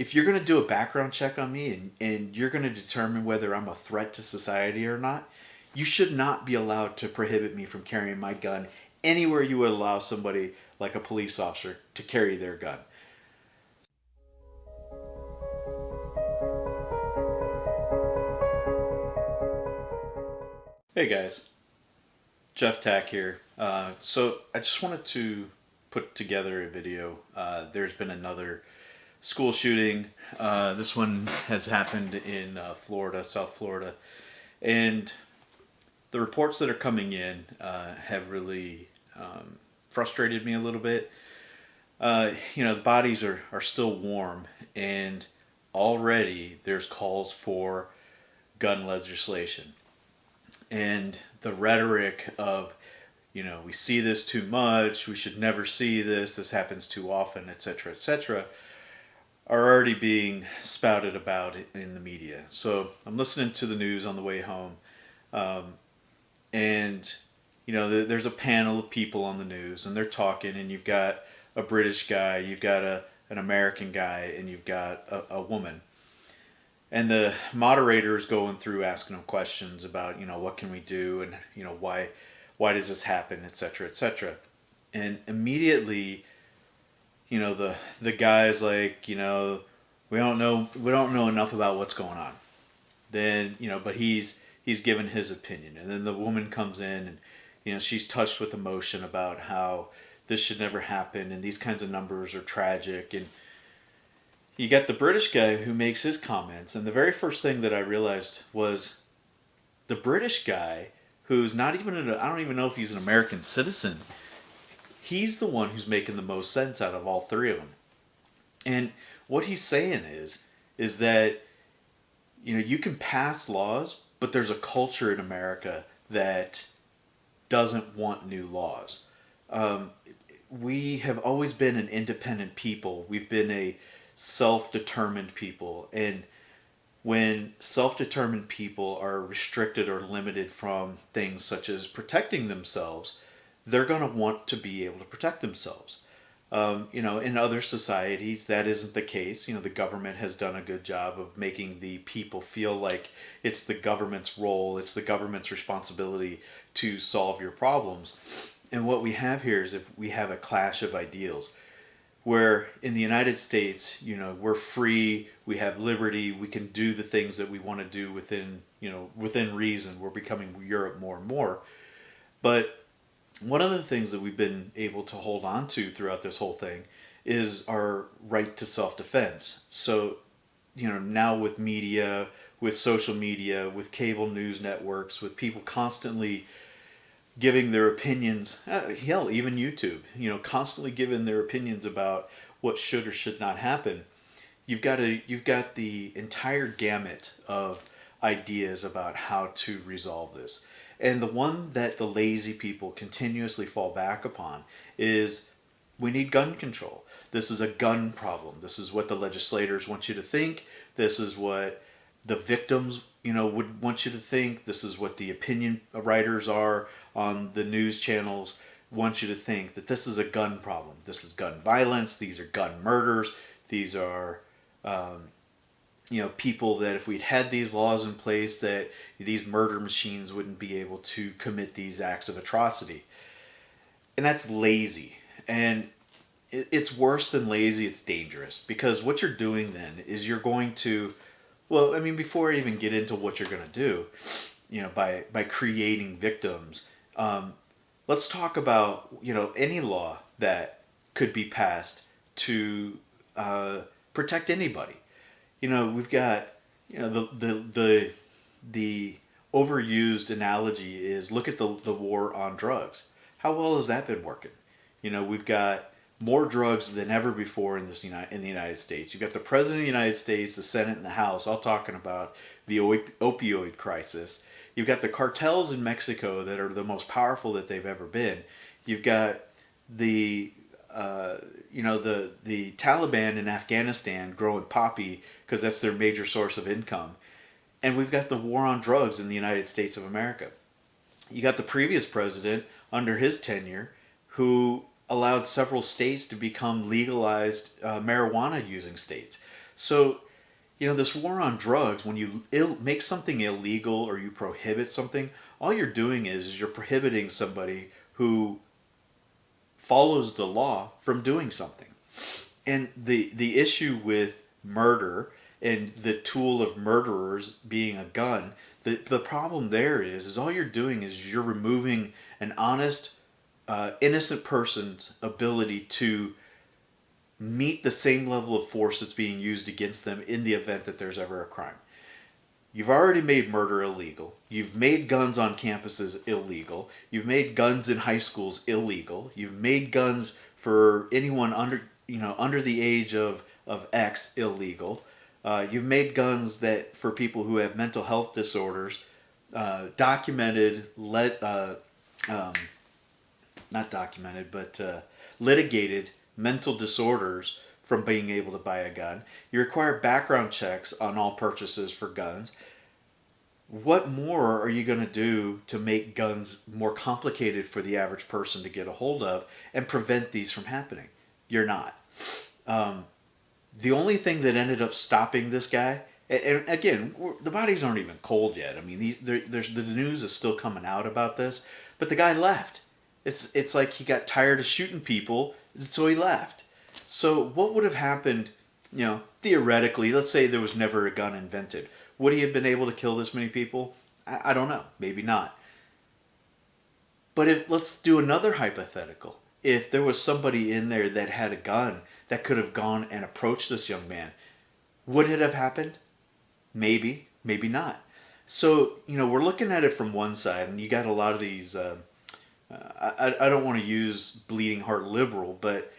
if you're going to do a background check on me and you're going to determine whether I'm a threat to society or not, you should not be allowed to prohibit me from carrying my gun anywhere you would allow somebody like a police officer to carry their gun. Hey guys, Jeff Tack here. So I just wanted to put together a video. There's been another school shooting. This one has happened in Florida, South Florida, and the reports that are coming in have really frustrated me a little bit. The bodies are still warm, and already there's calls for gun legislation. And the rhetoric of, we see this too much, we should never see this happens too often, etc., are already being spouted about in the media. So I'm listening to the news on the way home, and there's a panel of people on the news, and they're talking, and you've got a British guy, you've got an American guy, and you've got a woman. And the moderator is going through asking them questions about, what can we do, and why does this happen, etc. And immediately, the guy's like, we don't know enough about what's going on. Then, but he's given his opinion. And then the woman comes in, and she's touched with emotion about how this should never happen, and these kinds of numbers are tragic. And you got the British guy who makes his comments, and the very first thing that I realized was the British guy, who's not even I don't even know if he's an American citizen. He's the one who's making the most sense out of all three of them. And what he's saying is that you can pass laws, but there's a culture in America that doesn't want new laws. We have always been an independent people. We've been a self-determined people, and when self-determined people are restricted or limited from things such as protecting themselves, they're going to want to be able to protect themselves. In other societies, that isn't the case. The government has done a good job of making the people feel like it's the government's role, it's the government's responsibility to solve your problems. And what we have here is if we have a clash of ideals, where in the United States, we're free, we have liberty, we can do the things that we want to do within reason. We're becoming Europe more and more. But one of the things that we've been able to hold on to throughout this whole thing is our right to self-defense. So, now with media, with social media, with cable news networks, with people constantly giving their opinions, hell, even YouTube, constantly giving their opinions about what should or should not happen. You've got the entire gamut of ideas about how to resolve this. And the one that the lazy people continuously fall back upon is we need gun control. This is a gun problem. This is what the legislators want you to think. This is what the victims, would want you to think. This is what the opinion writers are on the news channels want you to think, that this is a gun problem. This is gun violence. These are gun murders. These are, people that if we'd had these laws in place, that these murder machines wouldn't be able to commit these acts of atrocity. And that's lazy. And it's worse than lazy, it's dangerous. Because what you're doing then is you're going to, before I even get into what you're going to do, by creating victims, let's talk about, any law that could be passed to protect anybody. We've got, the overused analogy is look at the war on drugs. How well has that been working? We've got more drugs than ever before in the United States. You've got the President of the United States, the Senate, and the House all talking about the opioid crisis. You've got the cartels in Mexico that are the most powerful that they've ever been. You've got the the Taliban in Afghanistan growing poppy because that's their major source of income. And we've got the war on drugs in the United States of America. You got the previous president under his tenure who allowed several states to become legalized marijuana using states. So, this war on drugs, when you make something illegal or you prohibit something, all you're doing is you're prohibiting somebody who follows the law from doing something. And the issue with murder and the tool of murderers being a gun, the problem there is all you're doing is you're removing an honest, innocent person's ability to meet the same level of force that's being used against them in the event that there's ever a crime. You've already made murder illegal. You've made guns on campuses illegal. You've made guns in high schools illegal. You've made guns for anyone under the age of X illegal. You've made guns that for people who have mental health disorders, documented, um, not documented, but litigated mental disorders from being able to buy a gun. You require background checks on all purchases for guns. What more are you going to do to make guns more complicated for the average person to get a hold of and prevent these from happening? You're not. Um, the only thing that ended up stopping this guy, and again, the bodies aren't even cold yet. I mean, there's the news is still coming out about this, but the guy left. It's like he got tired of shooting people, so he left. So what would have happened, theoretically? Let's say there was never a gun invented. Would he have been able to kill this many people? I don't know. Maybe not. But let's do another hypothetical. If there was somebody in there that had a gun that could have gone and approached this young man, would it have happened? Maybe, maybe not. So, we're looking at it from one side, and you got a lot of these. I don't want to use bleeding heart liberal, but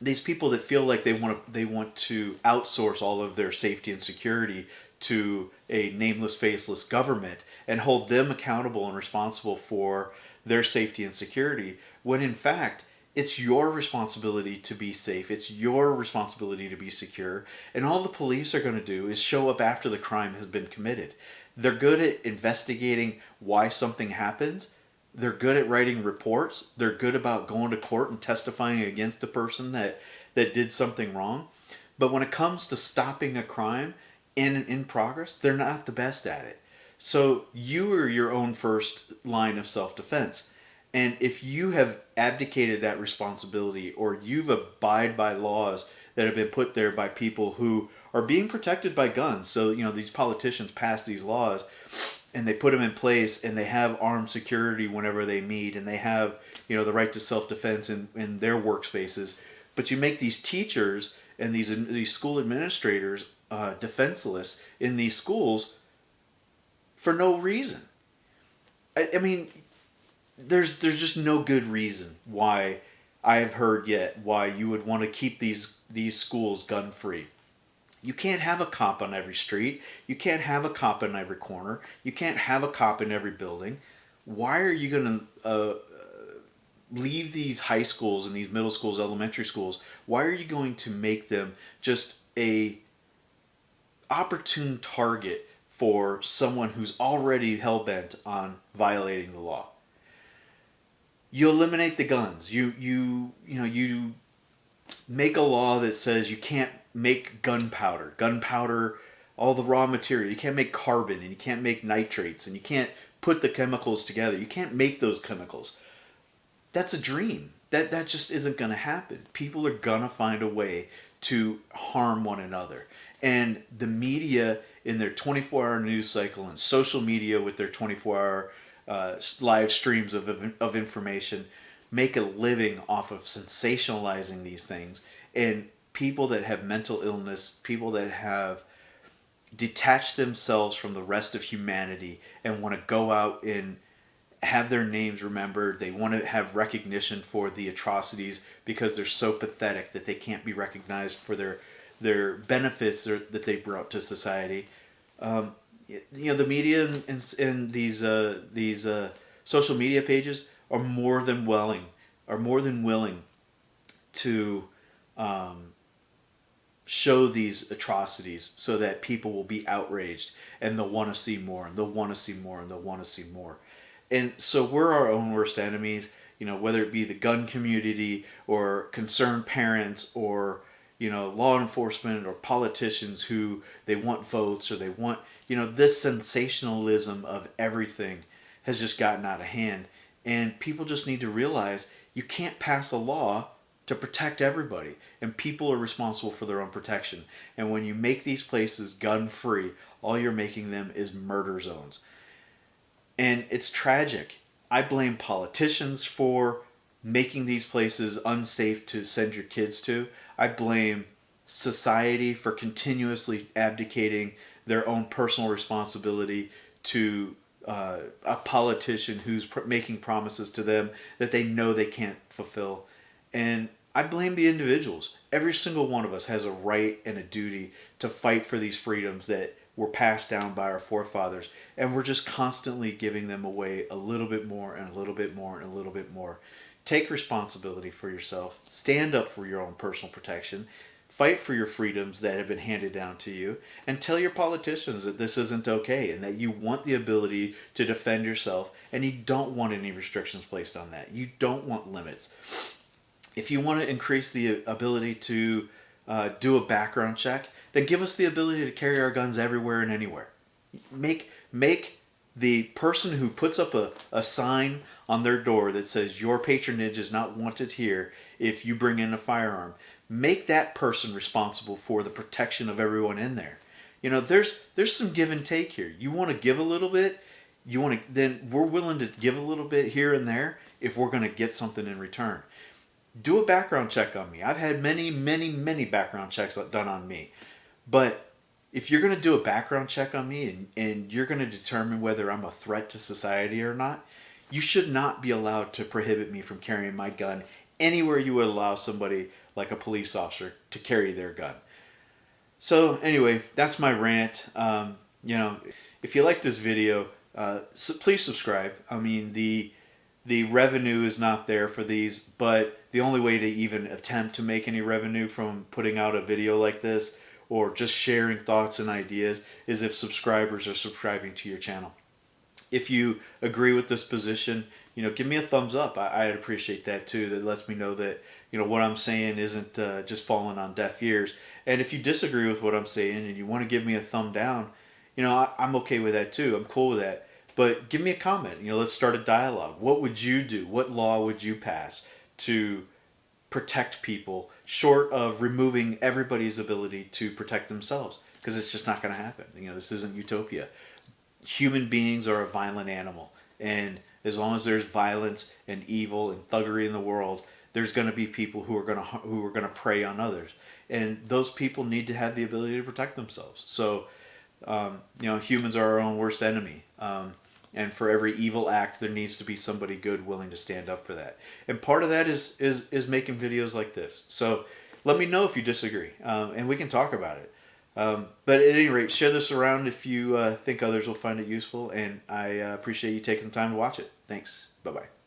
these people that feel like they want to outsource all of their safety and security to a nameless, faceless government and hold them accountable and responsible for their safety and security, when in fact it's your responsibility to be safe. It's your responsibility to be secure. And all the police are going to do is show up after the crime has been committed. They're good at investigating why something happens. They're good at writing reports. They're good about going to court and testifying against the person that did something wrong. But when it comes to stopping a crime in progress, they're not the best at it. So you are your own first line of self-defense. And if you have abdicated that responsibility, or you've abided by laws that have been put there by people who are being protected by guns, so these politicians pass these laws and they put them in place, and they have armed security whenever they meet, and they have the right to self-defense in their workspaces. But you make these teachers and these school administrators defenseless in these schools for no reason. I mean, there's just no good reason why I have heard yet why you would want to keep these schools gun free. You can't have a cop on every street. You can't have a cop in every corner. You can't have a cop in every building. Why are you going to leave these high schools and these middle schools, elementary schools? Why are you going to make them just a opportune target for someone who's already hell-bent on violating the law? You eliminate the guns. You make a law that says you can't make gunpowder, all the raw material. You can't make carbon, and you can't make nitrates, and you can't put the chemicals together. You can't make those chemicals. That's a dream. That just isn't going to happen. People are going to find a way to harm one another. And the media in their 24-hour news cycle, and social media with their 24-hour live streams of information, make a living off of sensationalizing these things. And people that have mental illness, people that have detached themselves from the rest of humanity and want to go out and have their names remembered. They want to have recognition for the atrocities because they're so pathetic that they can't be recognized for their benefits that they brought to society. The media and these social media pages are more than willing to show these atrocities so that people will be outraged, and they'll want to see more, and they'll want to see more, and they'll want to see more. And so we're our own worst enemies, whether it be the gun community or concerned parents or law enforcement or politicians who they want votes or they want, this sensationalism of everything has just gotten out of hand. And people just need to realize you can't pass a law to protect everybody. And people are responsible for their own protection. And when you make these places gun free, all you're making them is murder zones. And it's tragic. I blame politicians for making these places unsafe to send your kids to. I blame society for continuously abdicating their own personal responsibility to a politician who's making promises to them that they know they can't fulfill. And I blame the individuals. Every single one of us has a right and a duty to fight for these freedoms that were passed down by our forefathers, and we're just constantly giving them away a little bit more and a little bit more and a little bit more. Take responsibility for yourself. Stand up for your own personal protection. Fight for your freedoms that have been handed down to you, and tell your politicians that this isn't okay and that you want the ability to defend yourself and you don't want any restrictions placed on that. You don't want limits. If you want to increase the ability to do a background check, then give us the ability to carry our guns everywhere and anywhere. Make the person who puts up a sign on their door that says your patronage is not wanted here if you bring in a firearm. Make that person responsible for the protection of everyone in there. There's some give and take here. You want to give a little bit, then we're willing to give a little bit here and there if we're going to get something in return. Do a background check on me. I've had many, many, many background checks done on me. But if you're going to do a background check on me and you're going to determine whether I'm a threat to society or not, you should not be allowed to prohibit me from carrying my gun anywhere you would allow somebody like a police officer to carry their gun. So anyway, that's my rant. If you like this video, please subscribe. I mean, the revenue is not there for these, but the only way to even attempt to make any revenue from putting out a video like this or just sharing thoughts and ideas is if subscribers are subscribing to your channel. If you agree with this position, give me a thumbs up. I'd appreciate that too. That lets me know that, what I'm saying isn't just falling on deaf ears. And if you disagree with what I'm saying and you want to give me a thumb down, I'm okay with that too. I'm cool with that. But give me a comment. Let's start a dialogue. What would you do? What law would you pass to protect people short of removing everybody's ability to protect themselves? Because it's just not going to happen. This isn't utopia. Human beings are a violent animal. And as long as there's violence and evil and thuggery in the world, there's going to be people who are going to prey on others. And those people need to have the ability to protect themselves. So, humans are our own worst enemy. And for every evil act, there needs to be somebody good willing to stand up for that. And part of that is making videos like this. So let me know if you disagree, and we can talk about it. But at any rate, share this around if you think others will find it useful. And I appreciate you taking the time to watch it. Thanks. Bye-bye.